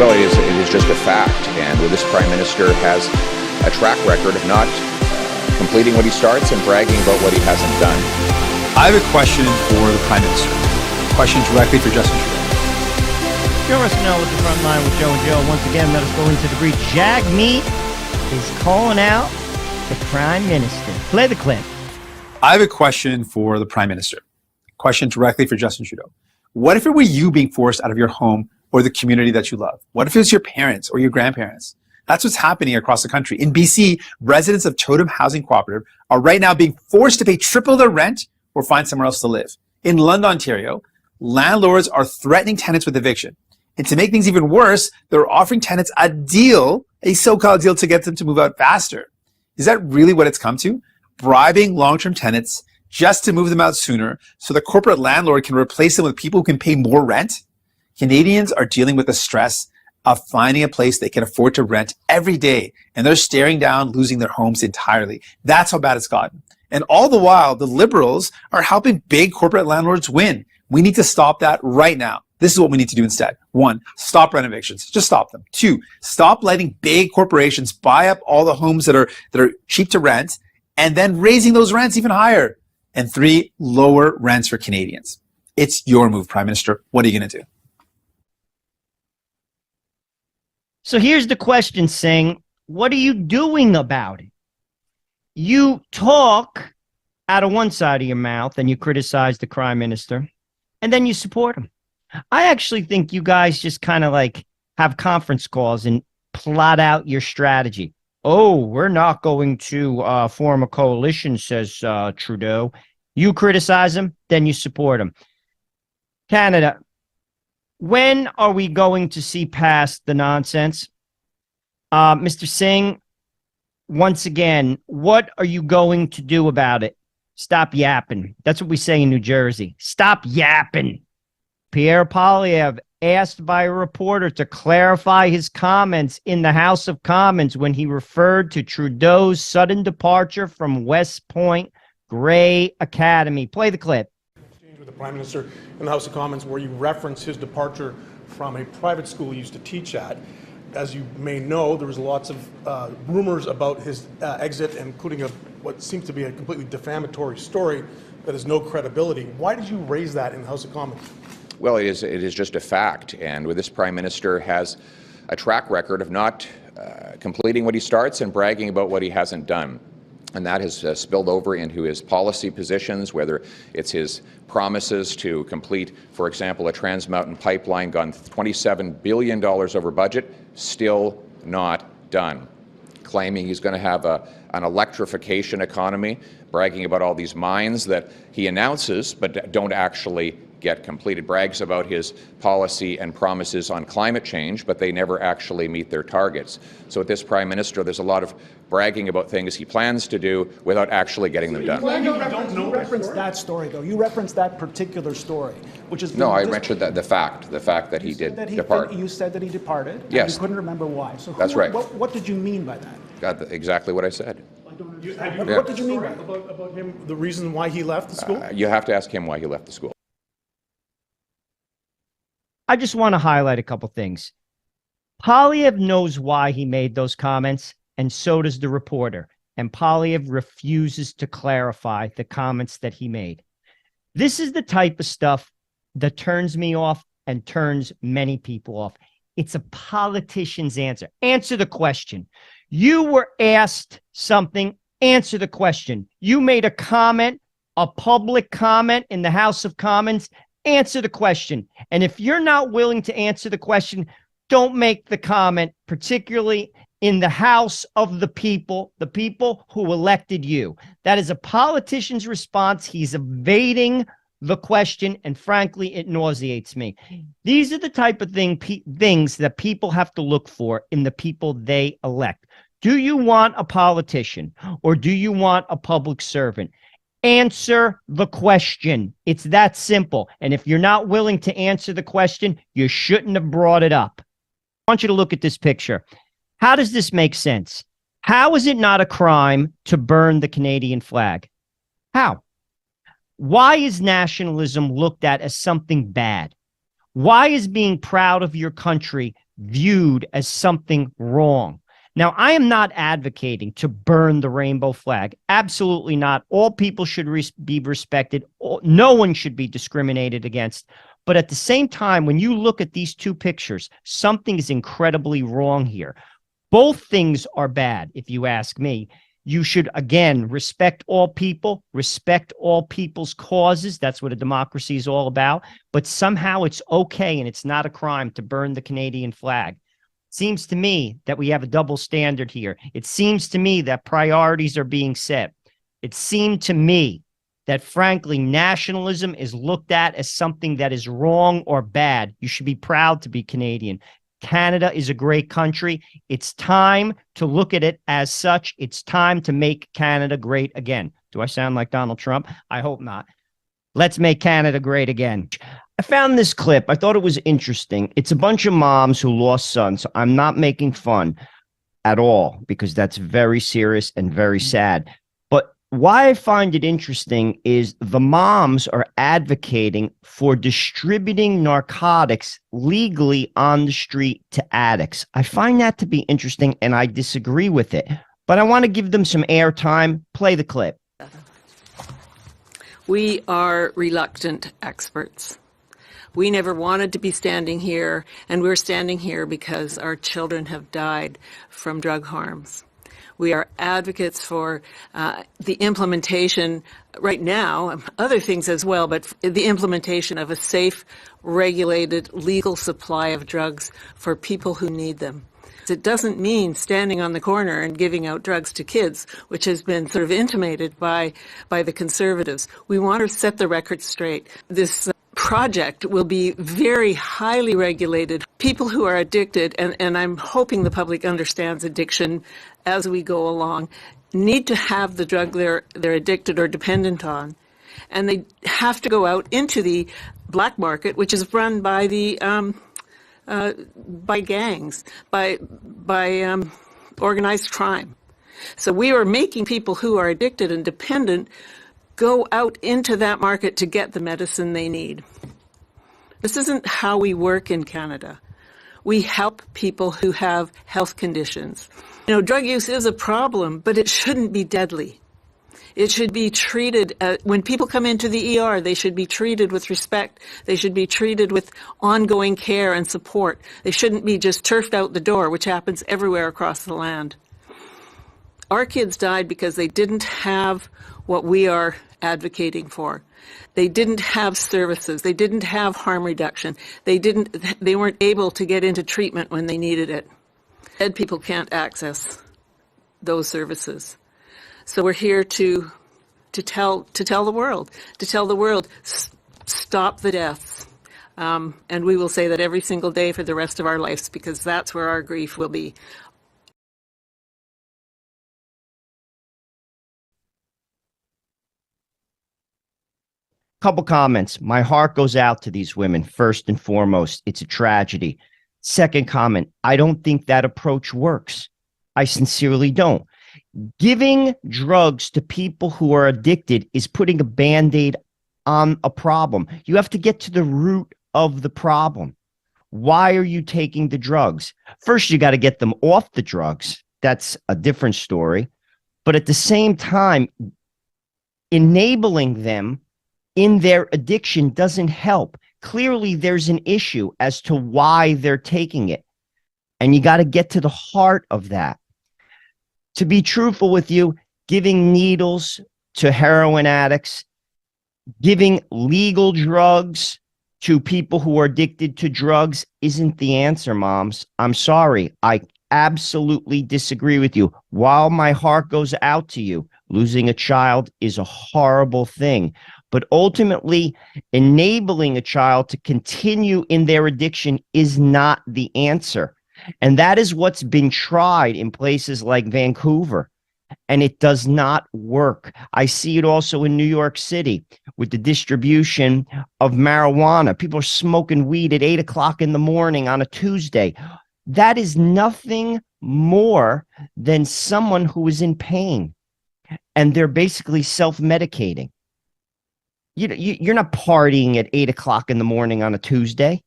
Well, it is just a fact, and this Prime Minister has a track record of not completing what he starts and bragging about what he hasn't done. I have a question for the Prime Minister. Question directly for Justin Trudeau. Joe Russell with the front line with Joe and Joe. Once again, let us go into the brief. Jagmeet is calling out the Prime Minister. Play the clip. I have a question for the Prime Minister. Question directly for Justin Trudeau. What if it were you being forced out of your home or the community that you love? What if it was your parents or your grandparents? That's what's happening across the country. In BC, residents of Totem Housing Cooperative are right now being forced to pay triple their rent or find somewhere else to live. In London, Ontario, landlords are threatening tenants with eviction. And to make things even worse, they're offering tenants a deal, a so-called deal to get them to move out faster. Is that really what it's come to? Bribing long-term tenants just to move them out sooner so the corporate landlord can replace them with people who can pay more rent? Canadians are dealing with the stress of finding a place they can afford to rent every day, and they're staring down losing their homes entirely. That's how bad it's gotten. And all the while, the Liberals are helping big corporate landlords win. We need to stop that right now. This is what we need to do instead. 1, stop rent evictions. Just stop them. 2, stop letting big corporations buy up all the homes that are cheap to rent and then raising those rents even higher. And 3, lower rents for Canadians. It's your move, Prime Minister. What are you going to do? So here's the question, Singh. What are you doing about it? You talk out of one side of your mouth and you criticize the Prime Minister, and then you support him. I actually think you guys just kind of like have conference calls and plot out your strategy. Oh, we're not going to form a coalition, says Trudeau. You criticize him, then you support him. Canada, when are we going to see past the nonsense? Mr. Singh, once again, what are you going to do about it? Stop yapping. That's what we say in New Jersey. Stop yapping. Pierre Poilievre asked by a reporter to clarify his comments in the House of Commons when he referred to Trudeau's sudden departure from West Point Grey Academy. Play the clip. With the Prime Minister in the House of Commons, where you reference his departure from a private school he used to teach at. As you may know, there was lots of rumors about his exit, including what seems to be a completely defamatory story that has no credibility. Why did you raise that in the House of Commons? Well, it is just a fact, and this Prime Minister has a track record of not completing what he starts and bragging about what he hasn't done. And that has spilled over into his policy positions, whether it's his promises to complete, for example, a Trans Mountain pipeline gone $27 billion over budget, still not done. Claiming he's going to have an electrification economy, bragging about all these mines that he announces but don't actually get completed. Brags about his policy and promises on climate change, but they never actually meet their targets. So with this Prime Minister, there's a lot of bragging about things he plans to do without actually getting them done. You referenced that story, though. You referenced that particular story, which is... No, I mentioned the fact that he did depart. You said that he departed. Yes. And you couldn't remember why. So that's right. What did you mean by that? Exactly what I said. What did you mean by that? About him, the reason why he left the school? You have to ask him why he left the school. I just want to highlight a couple things. Poilievre knows why he made those comments, and so does the reporter. And Poilievre refuses to clarify the comments that he made. This is the type of stuff that turns me off and turns many people off. It's a politician's answer. Answer the question. You were asked something, answer the question. You made a comment, a public comment in the House of Commons, answer the question. And if you're not willing to answer the question, don't make the comment, particularly in the House of the people who elected you. That is a politician's response. He's evading the question, and frankly, it nauseates me. These are the type of things that people have to look for in the people they elect. Do you want a politician or do you want a public servant? Answer the question. It's that simple. And if you're not willing to answer the question, you shouldn't have brought it up. I want you to look at this picture. How does this make sense? How is it not a crime to burn the Canadian flag? How? Why is nationalism looked at as something bad? Why is being proud of your country viewed as something wrong. Now, I am not advocating to burn the rainbow flag. Absolutely not. All people should be respected. No one should be discriminated against. But at the same time, when you look at these two pictures, something is incredibly wrong here. Both things are bad, if you ask me. You should, again, respect all people, respect all people's causes. That's what a democracy is all about. But somehow it's okay and it's not a crime to burn the Canadian flag. Seems to me that we have a double standard here. It seems to me that priorities are being set. It seemed to me that, frankly, nationalism is looked at as something that is wrong or bad. You should be proud to be Canadian. Canada is a great country. It's time to look at it as such. It's time to make Canada great again. Do I sound like Donald Trump? I hope not. Let's make Canada great again. I found this clip. I thought it was interesting. It's a bunch of moms who lost sons. So I'm not making fun at all because that's very serious and very sad. But why I find it interesting is the moms are advocating for distributing narcotics legally on the street to addicts. I find that to be interesting and I disagree with it. But I want to give them some airtime. Play the clip. We are reluctant experts. We never wanted to be standing here, and we're standing here because our children have died from drug harms. We are advocates for the implementation right now, other things as well, but the implementation of a safe, regulated, legal supply of drugs for people who need them. It doesn't mean standing on the corner and giving out drugs to kids, which has been sort of intimated by the Conservatives. We want to set the record straight. This project will be very highly regulated. People who are addicted, and I'm hoping the public understands addiction as we go along, need to have the drug they're addicted or dependent on. And they have to go out into the black market, which is run by the by gangs, by organized crime. So we are making people who are addicted and dependent go out into that market to get the medicine they need. This isn't how we work in Canada. We help people who have health conditions. You know, drug use is a problem, but it shouldn't be deadly. It should be treated, when people come into the ER, they should be treated with respect. They should be treated with ongoing care and support. They shouldn't be just turfed out the door, which happens everywhere across the land. Our kids died because they didn't have what we are advocating for. They didn't have services. They didn't have harm reduction. They weren't able to get into treatment when they needed it. Dead people can't access those services. So we're here to tell the world, stop the deaths. And we will say that every single day for the rest of our lives, because that's where our grief will be. Couple comments. My heart goes out to these women. First and foremost, it's a tragedy. Second comment, I don't think that approach works. I sincerely don't. Giving drugs to people who are addicted is putting a Band-Aid on a problem. You have to get to the root of the problem. Why are you taking the drugs? First, you got to get them off the drugs. That's a different story. But at the same time, enabling them in their addiction doesn't help. Clearly, there's an issue as to why they're taking it. And you got to get to the heart of that. To be truthful with you, giving needles to heroin addicts, giving legal drugs to people who are addicted to drugs isn't the answer, moms. I'm sorry. I absolutely disagree with you. While my heart goes out to you, losing a child is a horrible thing. But ultimately, enabling a child to continue in their addiction is not the answer. And that is what's been tried in places like Vancouver. And it does not work. I see it also in New York City with the distribution of marijuana. People are smoking weed at 8 o'clock in the morning on a Tuesday. That is nothing more than someone who is in pain. And they're basically self-medicating. You're not partying at 8 o'clock in the morning on a Tuesday.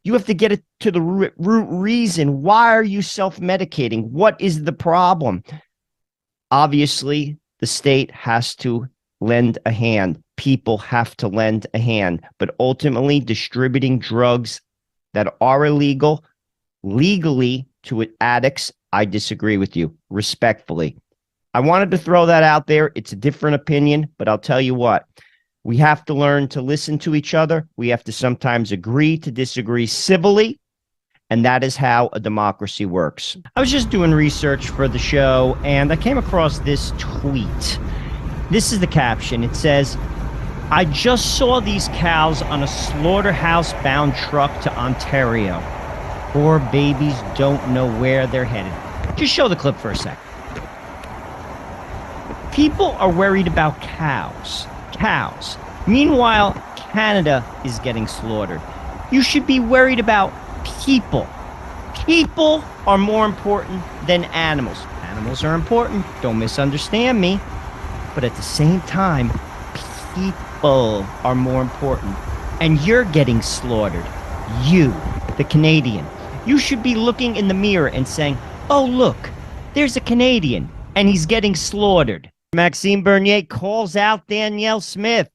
You have to get it to the root reason. Why are you self-medicating? What is the problem? Obviously, the state has to lend a hand. People have to lend a hand. But ultimately, distributing drugs that are illegal legally to addicts, I disagree with you, respectfully. I wanted to throw that out there. It's a different opinion, but I'll tell you what. We have to learn to listen to each other. We have to sometimes agree to disagree civilly. And that is how a democracy works. I was just doing research for the show, and I came across this tweet. This is the caption. It says, "I just saw these cows on a slaughterhouse-bound truck to Ontario. Poor babies don't know where they're headed." Just show the clip for a sec. People are worried about cows. Cows. Meanwhile, Canada is getting slaughtered. You should be worried about people. People are more important than animals. Animals are important. Don't misunderstand me. But at the same time, people are more important. And you're getting slaughtered. You, the Canadian. You should be looking in the mirror and saying, "Oh, look, there's a Canadian, and he's getting slaughtered." Maxime Bernier calls out Danielle Smith.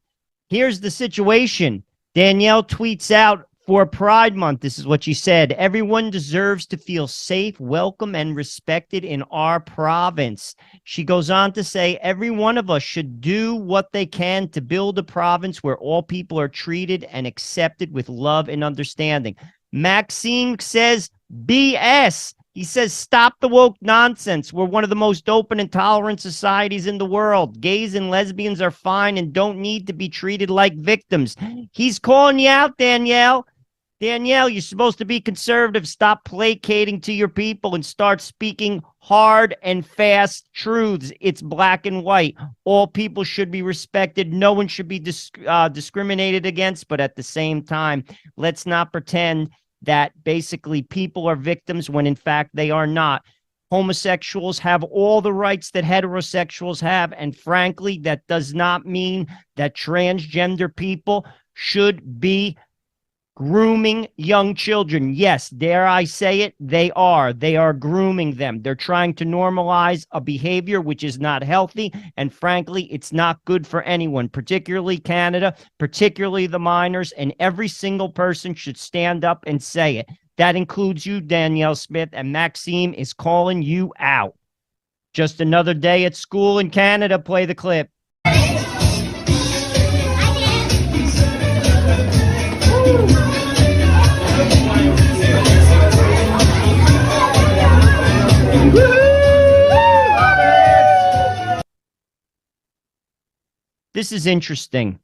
Here's the situation. Danielle tweets out for Pride Month. This is what she said. "Everyone deserves to feel safe, welcome, and respected in our province." She goes on to say, "Every one of us should do what they can to build a province where all people are treated and accepted with love and understanding." Maxime says, BS. He says, "Stop the woke nonsense. We're one of the most open and tolerant societies in the world. Gays and lesbians are fine and don't need to be treated like victims." He's calling you out, Danielle. Danielle, you're supposed to be conservative. Stop placating to your people and start speaking hard and fast truths. It's black and white. All people should be respected. No one should be discriminated against. But at the same time, let's not pretend that basically people are victims when in fact they are not. Homosexuals have all the rights that heterosexuals have, and frankly, that does not mean that transgender people should be grooming young children. Yes, dare I say it, they are. They are grooming them. They're trying to normalize a behavior which is not healthy, and frankly, it's not good for anyone, particularly Canada, particularly the minors, and every single person should stand up and say it. That includes you, Danielle Smith, and Maxime is calling you out. Just another day at school in Canada. Play the clip. This is interesting.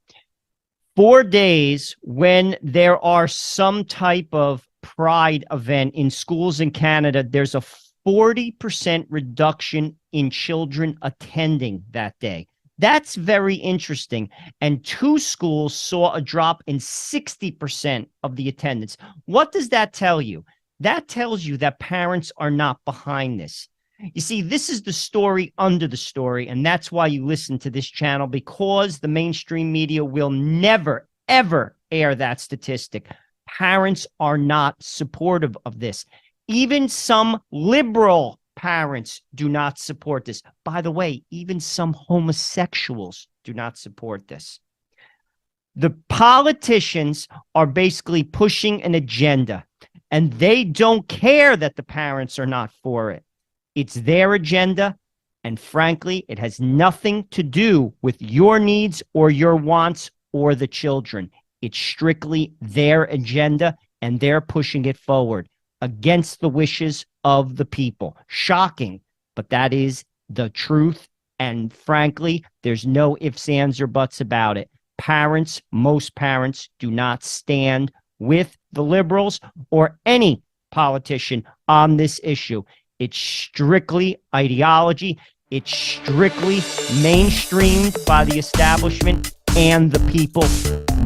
4 days when there are some type of pride event in schools in Canada, there's a 40% reduction in children attending that day. That's very interesting. And 2 schools saw a drop in 60% of the attendance. What does that tell you? That tells you that parents are not behind this. You see, this is the story under the story, and that's why you listen to this channel, because the mainstream media will never, ever air that statistic. Parents are not supportive of this. Even some liberal parents do not support this. By the way, even some homosexuals do not support this. The politicians are basically pushing an agenda, and they don't care that the parents are not for it. It's their agenda, and frankly, it has nothing to do with your needs or your wants or the children. It's strictly their agenda, and they're pushing it forward against the wishes of the people. Shocking, but that is the truth, and frankly, there's no ifs, ands, or buts about it. Parents, most parents, do not stand with the liberals or any politician on this issue. It's strictly ideology. It's strictly mainstreamed by the establishment and the people,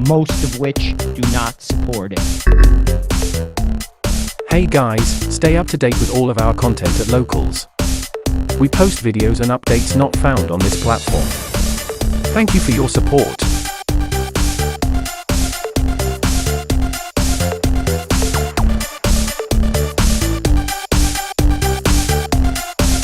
most of which do not support it. Hey guys, stay up to date with all of our content at Locals. We post videos and updates not found on this platform. Thank you for your support.